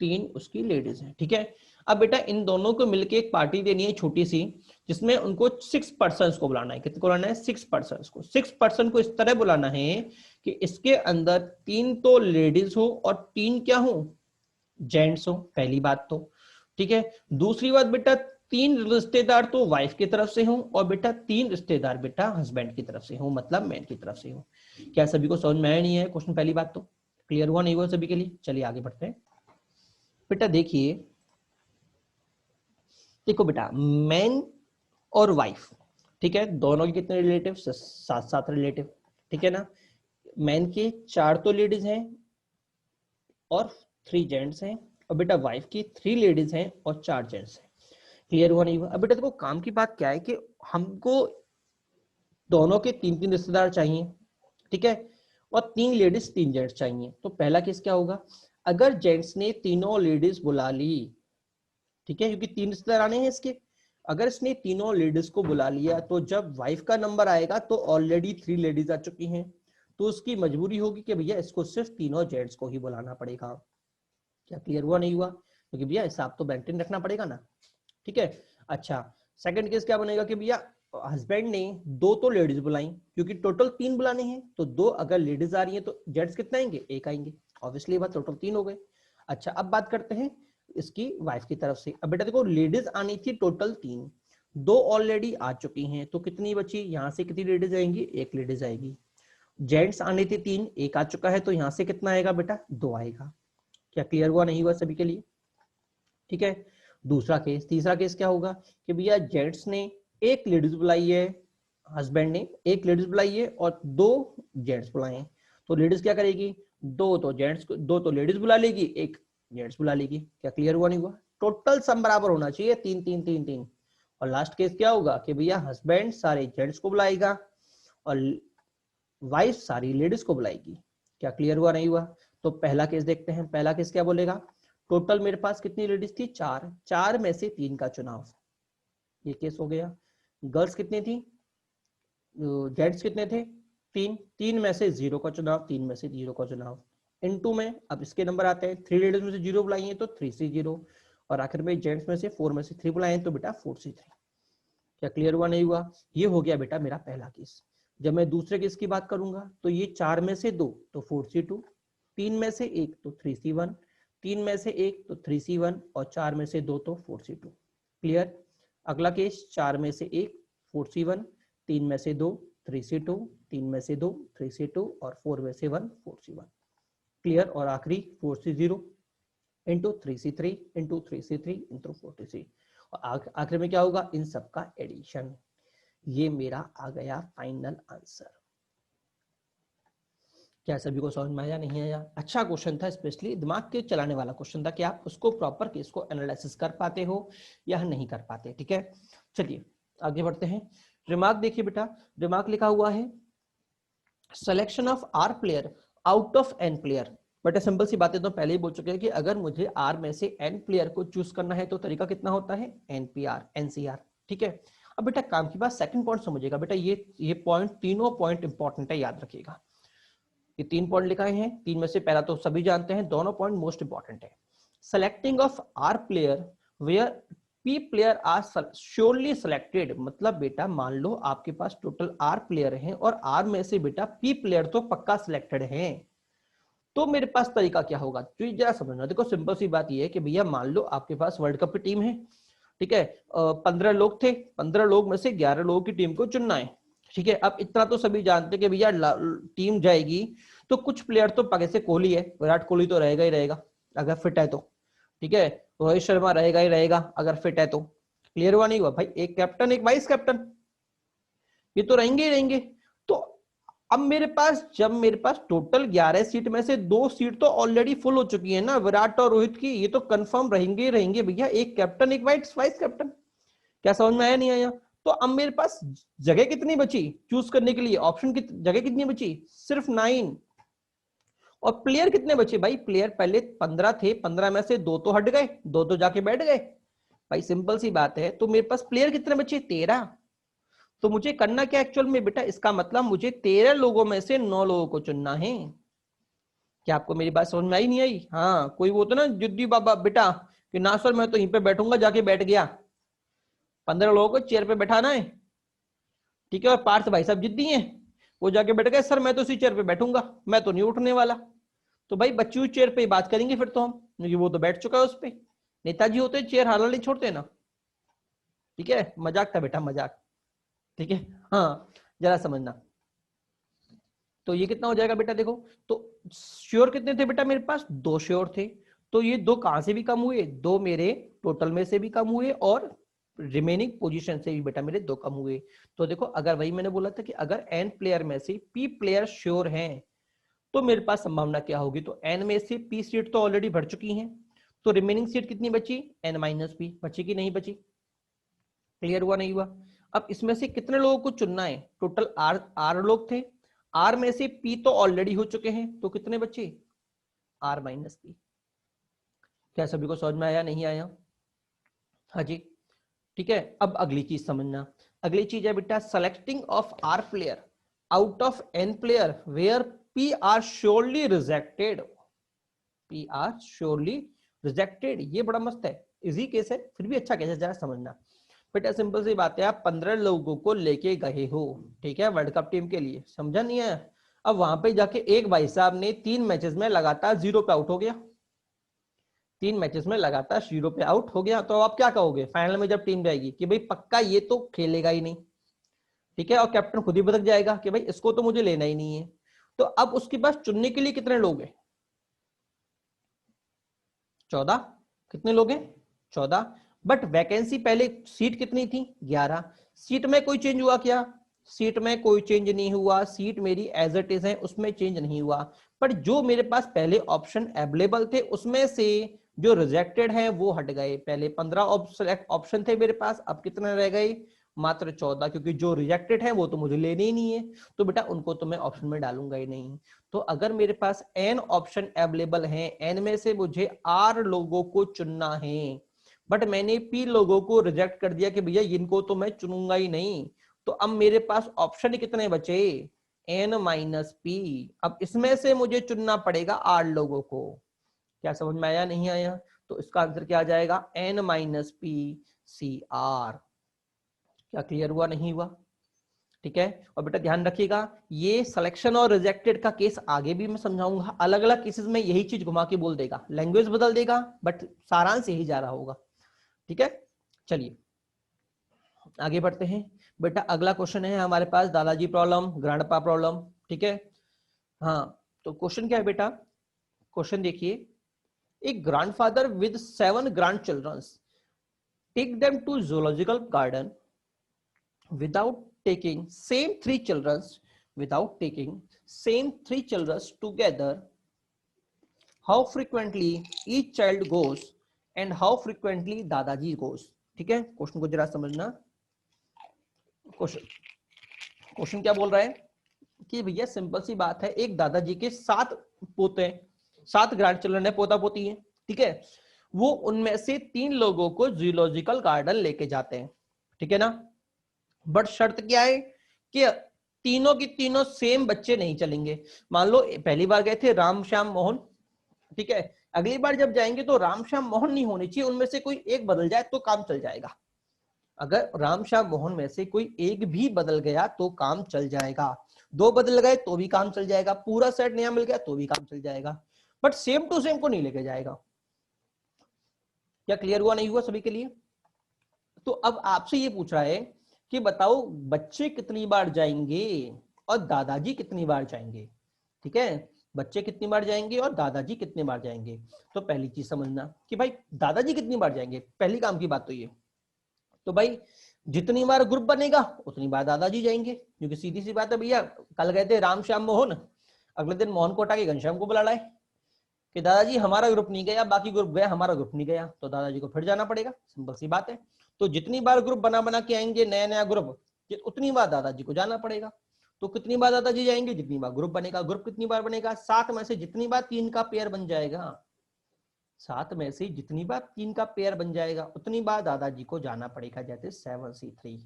3 उसकी लेडीज हैं। ठीक है। अब बेटा इन दोनों को मिलके एक पार्टी देनी है छोटी सी, जिसमें उनको 6 पर्सन को बुलाना है। कितने को बुलाना है? 6 पर्सन को। 6 पर्सन को इस तरह बुलाना है कि इसके अंदर 3 तो लेडीज हो और 3 क्या हो? जेंट्स हो। पहली बात तो ठीक है। दूसरी बात बेटा 3 रिश्तेदार तो वाइफ की तरफ से हो और बेटा 3 रिश्तेदार बेटा हस्बैंड की तरफ से हो, मतलब मैन की तरफ से हो। क्या सभी को समझ में आया नहीं है क्वेश्चन? पहली बात तो क्लियर हुआ नहीं हुआ सभी के लिए? चलिए आगे बढ़ते हैं। बेटा देखिए, देखो बेटा मैन और वाइफ, ठीक है, दोनों के कितने रिलेटिव? 7 रिलेटिव। ठीक है ना। मैन के 4 तो लेडीज हैं और 3 जेंट्स हैं, और बेटा वाइफ की 3 लेडीज हैं और 4 जेंट्स हैं। क्लियर हुआ नहीं हुआ? अब बेटा देखो काम की बात क्या है कि हमको दोनों के 3 रिश्तेदार चाहिए। ठीक है। और 3 लेडीज 3 जेंट्स चाहिए। तो पहला केस क्या होगा? अगर जेंट्स ने तीनों लेडीज बुला ली, ठीक है, क्योंकि 3 रिश्तेदार आने हैं इसके, अगर इसने तीनों लेडीज को बुला लिया तो जब वाइफ का नंबर आएगा तो ऑलरेडी 3 लेडीज आ चुकी हैं, तो उसकी मजबूरी होगी कि भैया इसको सिर्फ तीनों जेंट्स को ही बुलाना पड़ेगा। क्या क्लियर हुआ नहीं हुआ? क्योंकि भैया हिसाब तो मेंटेन रखना पड़ेगा ना। ठीक है। अच्छा, सेकंड केस क्या बनेगा कि भैया हस्बैंड ने 2 तो लेडीज बुलाई, क्योंकि टोटल 3 बुलाने हैं, तो 2 अगर लेडीज आ रही है तो जेंट्स कितना आएंगे? 1 आएंगे। ऑब्वियसली बात, टोटल 3 हो गए। अच्छा, अब बात करते हैं इसकी वाइफ की तरफ से। अब बेटा देखो लेडीज आनी थी टोटल 3, 2 ऑलरेडी आ चुकी हैं, तो कितनी बची? यहाँ से कितनी लेडीज आएंगी? 1 लेडीज आएगी। जेंट्स आने थे 3, 1 आ चुका है, तो यहाँ से कितना आएगा बेटा? 2 आएगा। क्या क्लियर हुआ नहीं हुआ सभी के लिए? ठीक है। दूसरा केस, तीसरा केस क्या होगा कि भैया जेंट्स ने 1 लेडीज बुलाई है, हस्बैंड ने 1 लेडीज बुलाई है और 2 जेंट्स बुलाए हैं, तो लेडीज क्या करेगी? 2 तो लेडीज बुला लेगी, 1 जेंट्स बुला लेगी। क्या क्लियर हुआ नहीं हुआ? टोटल सम बराबर होना चाहिए, 3 3 3 3, और लास्ट केस क्या होगा कि भैया हस्बैंड सारे जेंट्स को बुलाएगा और वाइफ सारी लेडीज को बुलाएगी। क्या क्लियर हुआ नहीं हुआ? तो पहला केस देखते हैं। पहला केस क्या बोलेगा, टोटल मेरे पास कितनी लेडीज थी, 4, 4 में से 3 का चुनाव, ये केस हो गया। गर्ल्स कितनी थी, जेंट्स कितने थे, 3, 3 में से 0 का चुनाव, 3 में से 0 का चुनाव। इनटू में अब इसके नंबर आते हैं, 3 लेडीज में से 0 बुलाइए तो 3 से 0, और आखिर में जेंट्स में से 4 में से 3 बुलाए तो बेटा 4 से 3। क्या क्लियर हुआ नहीं हुआ? ये हो गया बेटा मेरा पहला केस। जब मैं दूसरे केस की बात करूंगा तो ये 4 में से 2 तो 4C2, 3 में से 1 तो 3C1, 3 में से 1 तो 3C1 और 4 में से 2 तो 4C2। क्लियर? अगला केस 4 में से 1 4C1, 3 में से 2 3C2, 3 में से 2 3C2 और 4 में से 1 4C1। क्लियर? और आखिरी 4C0 into 3C3 into 3C3 into 4C3, और आखिर में क्या होगा, इन सबका एडिशन। ये मेरा आ गया फाइनल आंसर। क्या सभी को समझ में आया, नहीं आया? अच्छा क्वेश्चन था, स्पेशली दिमाग के चलाने वाला क्वेश्चन था कि आप उसको प्रॉपर केस को एनालिसिस कर पाते हो या नहीं कर पाते। ठीक है, चलिए आगे बढ़ते हैं। रिमार्क देखिए बेटा, रिमार्क लिखा हुआ है selection of r player out of n player. But simple सी बातें तो पहले ही बोल चुके हैं कि अगर मुझे आर में से एन प्लेयर को चूज करना है तो तरीका कितना होता है, एनपीआर, एनसीआर। ठीक है, अब बेटा काम की बात सेकंड पॉइंट समझिएगा बेटा, ये पॉइंट, तीनों पॉइंट इंपॉर्टेंट है, याद रखिएगा। ये 3 पॉइंट लिखाए हैं, 3 में से पहला तो सभी जानते हैं, दोनों पॉइंट मोस्ट इंपॉर्टेंट है। Selecting of r player where p player are surely selected, मतलब बेटा मान लो आपके पास टोटल आर प्लेयर हैं और आर में से बेटा पी प्लेयर तो पक्का सिलेक्टेड हैं, तो मेरे पास तरीका क्या होगा, तो जरा समझना। देखो सिंपल सी बात ये है कि भैया मान लो आपके पास वर्ल्ड कप की टीम है, ठीक है, 15 लोग थे, 15 लोग में से 11 लोगों की टीम को चुनना है। ठीक है, अब इतना तो सभी जानते कि भैया टीम जाएगी तो कुछ प्लेयर तो पगे से कोहली है, विराट कोहली तो रहेगा ही रहेगा अगर फिट है तो। ठीक है, रोहित शर्मा रहेगा ही रहेगा अगर फिट है तो। क्लियर हुआ नहीं हुआ भाई? एक कैप्टन एक वाइस कैप्टन, ये तो रहेंगे ही रहेंगे। तो अब मेरे पास, जब मेरे पास टोटल 11 सीट में से 2 सीट तो ऑलरेडी फुल हो चुकी है ना, विराट और रोहित की, ये तो कंफर्म रहेंगे ही रहेंगे भैया, एक कैप्टन एक वाइस कैप्टन। क्या समझ में आया, नहीं आया? तो अब मेरे पास जगह कितनी बची चूज करने के लिए, ऑप्शन की जगह कितनी बची, सिर्फ 9। और प्लेयर कितने बचे भाई, प्लेयर पहले 15 थे, 15 में से 2 तो हट गए, 2 तो जाके बैठ गए भाई, सिंपल सी बात है। तो मेरे पास प्लेयर कितने बचे, 13। तो मुझे करना क्या एक्चुअल में बेटा, इसका मतलब मुझे 13 लोगों में से 9 लोगों को चुनना है। क्या आपको मेरी बात समझ में आई, नहीं आई? हाँ, कोई वो तो ना जिद्दी बाबा बेटा कि ना सर मैं तो यहीं पे बैठूंगा, जाके बैठ गया, 15 लोगों को चेयर पे बैठाना है। ठीक है, और पार्थ भाई साहब जिद्दी हैं, वो जाके बैठ गए, सर मैं तो उसी चेयर पे बैठूंगा, मैं तो नहीं उठने वाला। तो भाई बच्ची हुई चेयर पे ही बात करेंगे फिर तो हम, क्योंकि वो तो बैठ चुका है उस पे। नेताजी होते चेयर हाल नहीं छोड़ते ना। ठीक है, मजाक था बेटा, मजाक। ठीक है, हाँ जरा समझना। तो ये कितना हो जाएगा बेटा, देखो तो श्योर कितने थे बेटा, मेरे पास 2 श्योर थे, तो ये 2 कहां से भी कम हुए, 2 मेरे टोटल में से भी कम हुए और रिमेनिंग पोजीशन से भी बेटा मेरे 2 कम हुए। तो देखो अगर वही मैंने बोला था कि अगर एन प्लेयर में से पी प्लेयर श्योर हैं तो मेरे पास संभावना क्या होगी, तो एन में से पी सीट तो ऑलरेडी भर चुकी हैं, तो रिमेनिंग सीट कितनी बची, एन माइनस पी बची कि नहीं बची? क्लियर हुआ नहीं हुआ? अब इसमें से कितने लोगों को चुनना है, टोटल आर लोग थे, आर में से पी तो ऑलरेडी हो चुके हैं, तो कितने बचे, आर माइनस पी। क्या सभी को समझ में आया, नहीं आया? हाँ जी, ठीक है। अब अगली चीज समझना, अगली चीज है बेटा selecting of r player out of n player where p are surely rejected, p are surely rejected. ये बड़ा मस्त है, इजी केस है, फिर भी अच्छा केस है, जरा समझना बेटा। सिंपल सी बात है, आप 15 लोगों को लेके गए हो, ठीक है, वर्ल्ड कप टीम के लिए, समझा नहीं है? अब वहां पे जाके एक भाई साहब ने 3 मैचेस में लगातार 0 पे आउट हो गया, 3 मैचेस में लगातार 0 पे आउट हो गया, तो आप क्या कहोगे फाइनल में जब टीम जाएगी कि भाई पक्का ये तो खेलेगा ही नहीं, ठीक है, और कैप्टन खुद ही बदल जाएगा कि भाई इसको तो मुझे लेना ही नहीं है। तो अब उसके पास चुनने के लिए कितने लोग हैं, 14। कितने लोग हैं, 14। बट वैकेंसी पहले सीट कितनी थी, 11। सीट में कोई चेंज हुआ क्या, सीट में कोई चेंज नहीं हुआ, सीट मेरी एज इट इज है, उसमें चेंज नहीं हुआ। पर जो मेरे पास पहले ऑप्शन अवेलेबल थे उसमें से जो रिजेक्टेड है वो हट गए। पहले 15 ऑप्शन थे मेरे पास, अब कितने रह गए, मात्र 14, क्योंकि जो रिजेक्टेड है वो तो मुझे लेने ही नहीं है, तो बेटा उनको तो मैं ऑप्शन में डालूंगा ही नहीं। तो अगर मेरे पास n ऑप्शन अवेलेबल हैं, n में से मुझे r लोगों को चुनना है, बट मैंने p लोगों को रिजेक्ट कर दिया कि भैया इनको तो मैं चुनूंगा ही नहीं, तो अब मेरे पास ऑप्शन कितने बचे, n माइनस p। अब इसमें से मुझे चुनना पड़ेगा r लोगों को। क्या समझ में आया, नहीं आया? तो इसका आंसर क्या आ जाएगा, n minus p c r. क्या क्लियर हुआ, नहीं हुआ? ठीक है। और बेटा ध्यान रखिएगा, ये सिलेक्शन और रिजेक्टेड का केस आगे भी मैं समझाऊंगा, अलग अलग केसेस में यही चीज घुमा के बोल देगा, लैंग्वेज बदल देगा, बट सारांश यही जा रहा होगा। ठीक है, चलिए आगे बढ़ते हैं। बेटा अगला क्वेश्चन है हमारे पास, दादाजी प्रॉब्लम, ग्रैंडपा प्रॉब्लम। ठीक है, हाँ तो क्वेश्चन क्या है बेटा, क्वेश्चन देखिए, a grandfather with 7 grandchildren take them to zoological garden without taking same 3 children together. How frequently each child goes and how frequently दादाजी goes? ठीक है, क्वेश्चन को जरा समझना। क्वेश्चन क्या बोल रहा है कि भैया सिंपल सी बात है, एक दादाजी के 7 पोते हैं, 7 ग्रैंड चिल्ड्रन है, पोता पोती है। ठीक है, वो उनमें से 3 लोगों को जूलॉजिकल गार्डन लेके जाते हैं। ठीक है ना, बट शर्त क्या है कि तीनों की तीनों सेम बच्चे नहीं चलेंगे। मान लो पहली बार गए थे राम श्याम मोहन, ठीक है, अगली बार जब जाएंगे तो राम श्याम मोहन नहीं होने चाहिए, उनमें से कोई एक बदल जाए तो काम चल जाएगा। अगर राम श्याम मोहन में से कोई एक भी बदल गया तो काम चल जाएगा, 2 बदल गए तो भी काम चल जाएगा, पूरा सेट नया मिल गया तो भी काम चल जाएगा, बट सेम टू सेम को नहीं लेके जाएगा। क्या क्लियर हुआ, नहीं हुआ सभी के लिए? तो अब आपसे ये पूछ रहा है कि बताओ बच्चे कितनी बार जाएंगे और दादाजी कितनी बार जाएंगे। ठीक है, बच्चे कितनी बार जाएंगे और दादाजी कितनी बार जाएंगे। तो पहली चीज समझना कि भाई दादाजी कितनी बार जाएंगे, पहली काम की बात तो ये, तो भाई जितनी बार ग्रुप बनेगा उतनी बार दादाजी जाएंगे, क्योंकि सीधी सी बात है भैया, कल गए थे राम श्याम मोहन, अगले दिन मोहन को हटा के घनश्याम को बुला लाए कि दादाजी हमारा ग्रुप नहीं गया, बाकी ग्रुप गया, हमारा ग्रुप नहीं गया, तो दादाजी को फिर जाना पड़ेगा, सिंपल सी बात है। तो जितनी बार ग्रुप बना बना के आएंगे नया नया ग्रुप, उतनी बार दादाजी को जाना पड़ेगा। तो कितनी बार दादाजी जाएंगे, जितनी बार ग्रुप बनेगा। ग्रुप कितनी बार बनेगा, 7 में से जितनी बार 3 का पेयर बन जाएगा, 7 में से जितनी बार 3 का पेयर बन जाएगा उतनी बार दादाजी को जाना पड़ेगा, जैसे 7C3।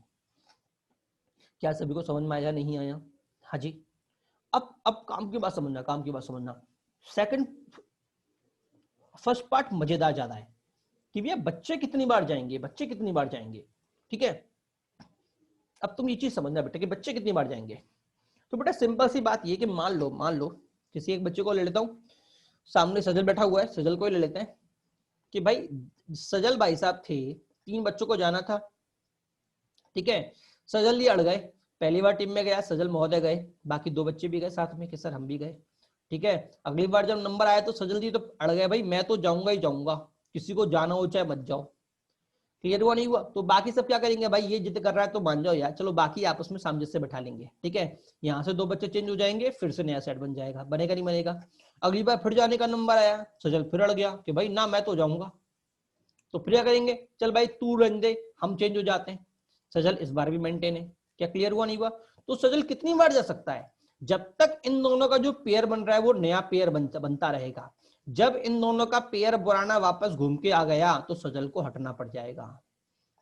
क्या सभी को समझ में आया, नहीं आया? हाँ जी। अब काम की बात समझना, काम की बात समझना। सेकंड, फर्स्ट पार्ट मजेदार ज्यादा है कि भैया बच्चे कितनी बार जाएंगे, बच्चे कितनी बार जाएंगे। ठीक है, अब तुम ये चीज समझना बेटा कि बच्चे कितनी बार जाएंगे। तो बेटा सिंपल सी बात ये कि मान लो किसी एक बच्चे को ले लेता हूं, सामने सजल बैठा हुआ है, सजल को ही ले लेते हैं कि भाई सजल भाई साहब थे, 3 बच्चों को जाना था। ठीक है, सजल जी अड़ गए, पहली बार टीम में गया सजल महोदय गए, बाकी 2 बच्चे भी गए साथ में कि सर हम भी गए। ठीक है, अगली बार जब नंबर आया तो सजल जी तो अड़ गए, भाई मैं तो जाऊंगा ही जाऊंगा, किसी को जाना हो चाहे मत जाओ। क्लियर हुआ, नहीं हुआ? तो बाकी सब क्या करेंगे, भाई ये जिद कर रहा है तो मान जाओ यार, चलो बाकी आपस में सामंजस्य बैठा लेंगे। ठीक है, यहाँ से 2 बच्चे चेंज हो जाएंगे, फिर से नया सेट बन जाएगा, बनेगा नहीं बनेगा। अगली बार फिर जाने का नंबर आया, सजल फिर अड़ गया कि भाई ना मैं तो जाऊंगा, तो फिर क्या करेंगे, चल भाई तू रहने दे, हम चेंज हो जाते हैं। सजल इस बार भी मेंटेन है। क्या क्लियर हुआ, नहीं हुआ? तो सजल कितनी बार जा सकता है, जब तक इन दोनों का जो पेयर बन रहा है वो नया पेयर बनता रहेगा। जब इन दोनों का पेयर पुराना वापस घूम के आ गया तो सजल को हटना पड़ जाएगा,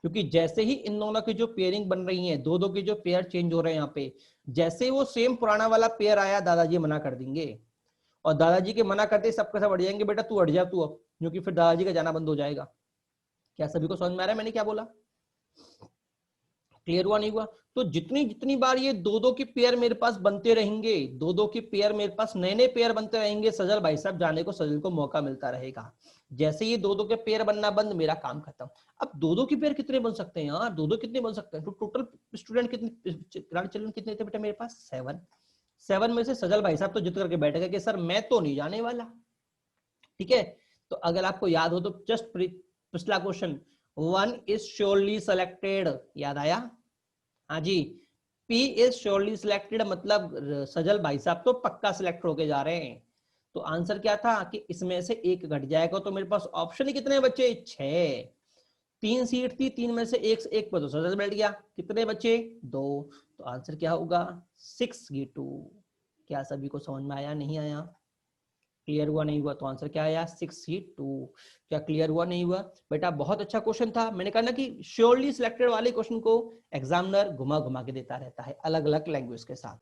क्योंकि जैसे ही इन दोनों की जो पेयरिंग बन रही है, दो के जो पेयर चेंज हो रहे हैं यहाँ पे, जैसे वो सेम पुराना वाला पेयर आया दादाजी मना कर देंगे, और दादाजी के मना करते ही सबके सब अड़ जाएंगे, बेटा तू अड़ जा तू अब, क्योंकि फिर दादाजी का जाना बंद हो जाएगा। क्या सभी को समझ में आ रहा है मैंने क्या बोला? क्लियर हुआ, नहीं हुआ? तो जितनी जितनी बार ये 2 के पेयर मेरे पास बनते रहेंगे, 2 के पेयर मेरे पास नए नए पेयर बनते रहेंगे, सजल भाई साहब जाने को सजल को मौका मिलता रहेगा। जैसे ये 2 के पेयर बनना बंद, मेरा काम खत्म। अब 2 के पेयर कितने बन सकते हैं यार, 2 कितने बन सकते हैं? तो टोटल स्टूडेंट कितने, चिल्ड्रन कितने थे बेटा मेरे पास? 7 में से सजल भाई साहब तो जिद करके बैठ गए कि सर मैं तो नहीं जाने वाला। ठीक है, तो अगर आपको याद हो तो जस्ट पिछला क्वेश्चन, 1 इज श्योरली सेलेक्टेड, याद आया? हाँ जी, P इज श्योरली सिलेक्टेड, मतलब सजल भाई साहब तो पक्का सिलेक्ट होके जा रहे हैं। तो आंसर क्या था कि इसमें से एक घट जाएगा, तो मेरे पास ऑप्शन ही कितने बचे, 6। 3 सीट थी, 3 में से एक पर दूसरा सदस्य बैठ गया, कितने बचे, 2। तो आंसर क्या होगा, 6G2। क्या सभी को समझ में आया, नहीं आया, क्लियर हुआ नहीं हुआ, तो आंसर क्या आया, 6C2। क्या क्लियर हुआ नहीं हुआ बेटा, बहुत अच्छा क्वेश्चन था। मैंने कहा ना कि श्योरली सिलेक्टेड वाले क्वेश्चन को एग्जामिनर घुमा घुमा के देता रहता है अलग अलग लैंग्वेज के साथ।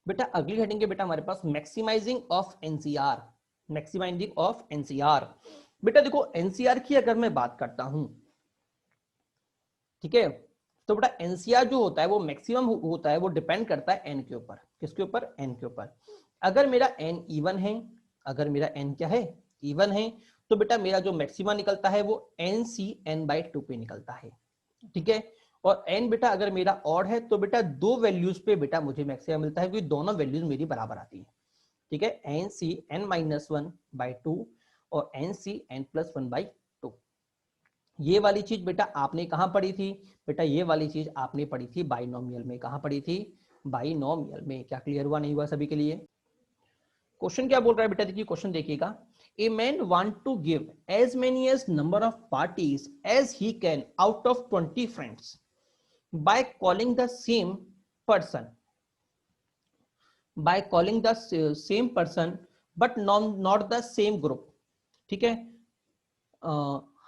बेटा अगली हेडिंग है बेटा हमारे पास maximising of NCR. Maximising of NCR, बेटा देखो एनसीआर की अगर मैं बात करता हूं, ठीक है, तो बेटा एनसीआर जो होता है वो मैक्सिमम होता है, वो डिपेंड करता है एन के ऊपर। किसके ऊपर, एन के ऊपर। अगर मेरा एन इवन है, अगर मेरा एन क्या है, इवन है, तो बेटा मेरा जो मैक्सिमा निकलता है वो एन सी एन बाई 2 पे निकलता है, ठीक है। और एन बेटा अगर मेरा ऑड है तो बेटा 2 वैल्यूज पे बेटा मुझे मैक्सिमा मिलता है, क्योंकि दोनों वैल्यूज मेरी बराबर आती है, ठीक है। N c n minus 1 by 2 और n c n plus 1 by 2। ये वाली चीज बेटा आपने कहां पढ़ी थी, बेटा ये वाली चीज आपने पढ़ी थी बाइनोमियल में। कहां पढ़ी थी, बाइनोमियल में। क्या क्लियर हुआ नहीं हुआ सभी के लिए। क्वेश्चन क्या बोल रहा है बेटा, देखिए क्वेश्चन देखिएगा। A man want to give as many as number of parties as he can out of 20 friends by calling the same person, by calling the same person but not the same group, ठीक है।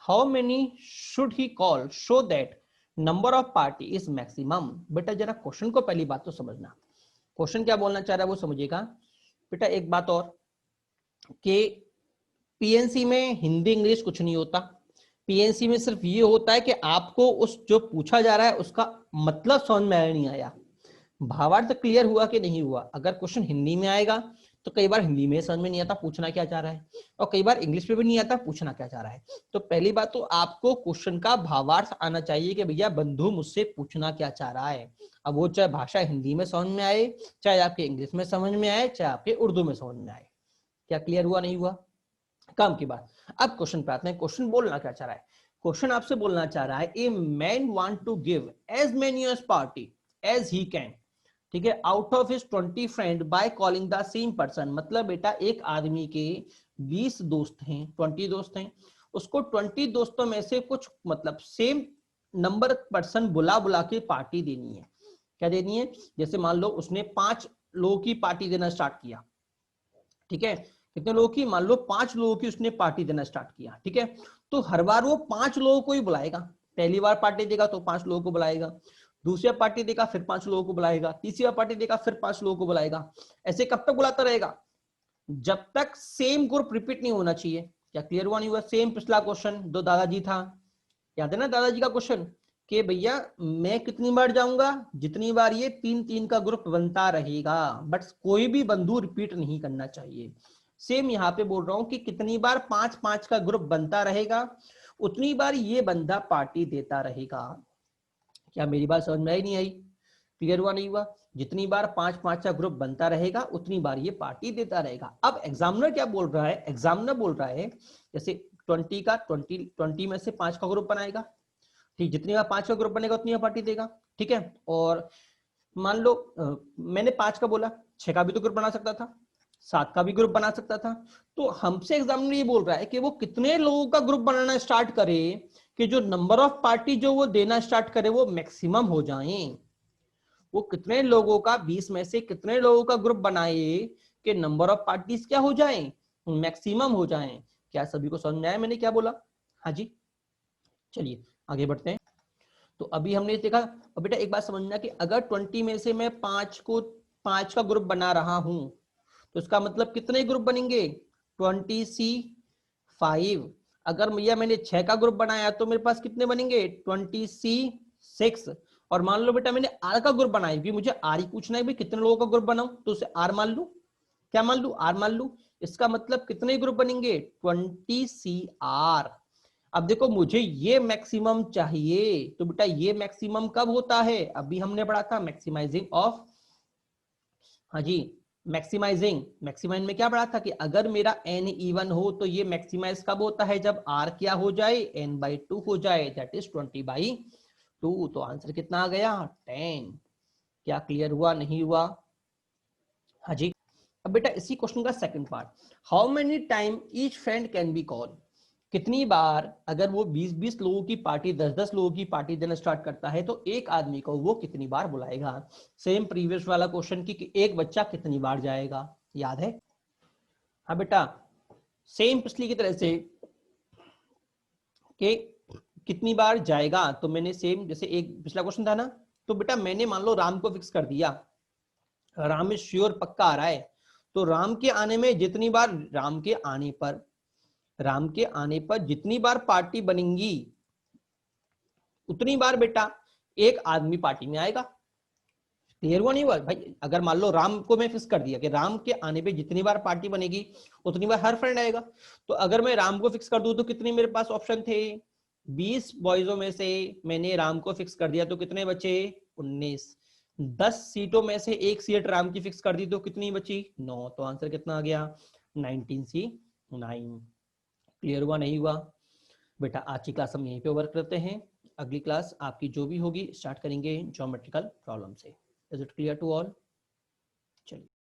How many should he call so that number of party is maximum. बेटा जरा question को पहली बात तो समझना, question क्या बोलना चाह रहा है वो समझिएगा। बेटा एक बात और कि पीएनसी में हिंदी इंग्लिश कुछ नहीं होता। पीएनसी में सिर्फ ये होता है कि आपको उस जो पूछा जा रहा है उसका मतलब समझ में आया नहीं आया, भावार्थ क्लियर हुआ कि नहीं हुआ। अगर क्वेश्चन हिंदी में आएगा तो कई बार हिंदी में समझ में नहीं आता पूछना क्या चाह रहा है, और कई बार इंग्लिश में भी नहीं आता पूछना क्या चाह रहा है। तो पहली बात तो आपको क्वेश्चन का भावार्थ आना चाहिए कि भैया बंधु मुझसे पूछना क्या चाह रहा है। अब वो चाहे भाषा हिंदी में समझ में आए, चाहे आपके इंग्लिश में समझ में आए, चाहे आपके उर्दू में समझ में आए। क्या क्लियर हुआ नहीं हुआ, काम की बात। अब क्वेश्चन पे आते हैं, क्वेश्चन बोलना क्या चाह रहा है। क्वेश्चन आपसे बोलना चाह रहा है a man want to give as many as party as he can, ठीक है, out of his 20 friend by calling the same person. मतलब बेटा एक आदमी के 20 दोस्त हैं, 20 दोस्त हैं, उसको 20 दोस्तों में से कुछ मतलब सेम नंबर पर्सन बुला बुला के पार्टी देनी है। क्या देनी है, जैसे मान लो उसने 5 लोगों की पार्टी देना स्टार्ट किया, ठीक है। कितने लोगों की, मान लो 5 लोगों की उसने पार्टी देना स्टार्ट किया, ठीक है। तो हर बार वो 5 लोगों को ही बुलाएगा। पहली बार पार्टी देगा तो 5 लोगों को बुलाएगा, दूसरी बार पार्टी देगा फिर 5 लोगों को बुलाएगा, तीसरी बार पार्टी देगा फिर 5 लोगों को बुलाएगा। ऐसे कब तक बुलाता रहेगा, जब तक सेम ग्रुप रिपीट नहीं होना चाहिए। क्या क्लियर हुआ नहीं हुआ। सेम पिछला क्वेश्चन दो दादाजी था, याद है ना दादाजी का क्वेश्चन, कि भैया मैं कितनी बार जाऊंगा, जितनी बार ये 3-3 का ग्रुप बनता रहेगा, बट कोई भी बंधु रिपीट नहीं करना चाहिए। सेम यहाँ पे बोल रहा हूं कि कितनी बार 5-5 का ग्रुप बनता रहेगा, उतनी बार ये बंदा पार्टी देता रहेगा। क्या मेरी बात समझ में आई नहीं आई, क्लियर हुआ नहीं हुआ। जितनी बार 5-5 का ग्रुप बनता रहेगा उतनी बार ये पार्टी देता रहेगा। अब एग्जामिनर क्या बोल रहा है, एग्जामिनर बोल रहा है जैसे 20 में से 5 का ग्रुप बनाएगा, ठीक, जितनी बार 5 का ग्रुप बनेगा उतनी बार पार्टी देगा, ठीक है। और मान लो मैंने 5 का बोला, 6 का भी तो ग्रुप बना सकता था, 7 का भी ग्रुप बना सकता था। तो हमसे एग्जामिनर ये बोल रहा है कि वो कितने लोगों का ग्रुप बनाना स्टार्ट करे कि जो नंबर ऑफ पार्टी जो वो देना स्टार्ट करे वो मैक्सिमम हो जाए। वो कितने लोगों का, 20 में से कितने लोगों का ग्रुप बनाए कि नंबर ऑफ पार्टीज क्या हो जाए, मैक्सिमम हो जाए। क्या सभी को समझ में आया मैंने क्या बोला, हाँ जी। चलिए आगे बढ़ते हैं। तो अभी हमने देखा, अब बेटा एक बात समझना कि अगर 20 में से मैं 5 का ग्रुप बना रहा हूं तो इसका मतलब कितने ग्रुप बनेंगे, 20C5। अगर भैया मैंने 6 का ग्रुप बनाया तो मेरे पास कितने बनेंगे, 20C6। और मान लो बेटा मैंने आर का ग्रुप बनाया, क्योंकि मुझे आर ही पूछना है भाई कितने लोगों का ग्रुप बनाऊं, तो उसे आर मान लू। क्या मान लू, आर मान लू। इसका मतलब कितने ग्रुप बनेंगे, 20CR। अब देखो मुझे ये मैक्सिमम चाहिए, तो बेटा ये मैक्सिमम कब होता है, अभी हमने पढ़ा था मैक्सिमाइजिंग ऑफ, हाँ जी, मैक्सिमाइज में क्या पढ़ा था कि अगर मेरा n इवन हो तो ये मैक्सिमाइज कब होता है, जब r क्या हो जाए, n/2 हो जाए, दैट इज 20/2। तो आंसर कितना आ गया, 10। क्या क्लियर हुआ नहीं हुआ, हाँ जी। अब बेटा इसी क्वेश्चन का second part, how many time each friend can be call, कितनी बार अगर वो 20-20 लोगों की पार्टी 10-10 लोगों की पार्टी देना स्टार्ट करता है तो एक आदमी को वो कितनी बार बुलाएगा। सेम प्रीवियस वाला क्वेश्चन की कि एक बच्चा कितनी बार जाएगा, याद है? हाँ बेटा, सेम पिछली की तरह से कि कितनी बार जाएगा, तो मैंने सेम जैसे एक पिछला क्वेश्चन था ना, तो बेटा मैंने मान लो राम को फिक्स कर दिया, राम इज श्योर पक्का आ रहा है, तो राम के आने में जितनी बार, राम के आने पर जितनी बार पार्टी बनेंगी उतनी बार बेटा एक आदमी पार्टी में आएगा। क्लियर हुआ नहीं हुआ भाई? अगर मान लो राम को मैं फिक्स कर दिया कि राम के आने पे जितनी बार पार्टी बनेगी उतनी बार हर फ्रेंड आएगा, तो अगर मैं राम को फिक्स कर दूं तो कितने मेरे पास ऑप्शन थे, 20 बॉयजों में से मैंने राम को फिक्स कर दिया तो कितने बचे, 19। 10 सीटों में से एक सीट राम की फिक्स कर दी तो कितनी बची, 9। तो आंसर कितना आ गया, 19C9। क्लियर हुआ नहीं हुआ बेटा? आज की क्लास हम यहीं पे ओवर करते हैं, अगली क्लास आपकी जो भी होगी स्टार्ट करेंगे ज्योमेट्रिकल प्रॉब्लम से। Is it clear to all? चलिए।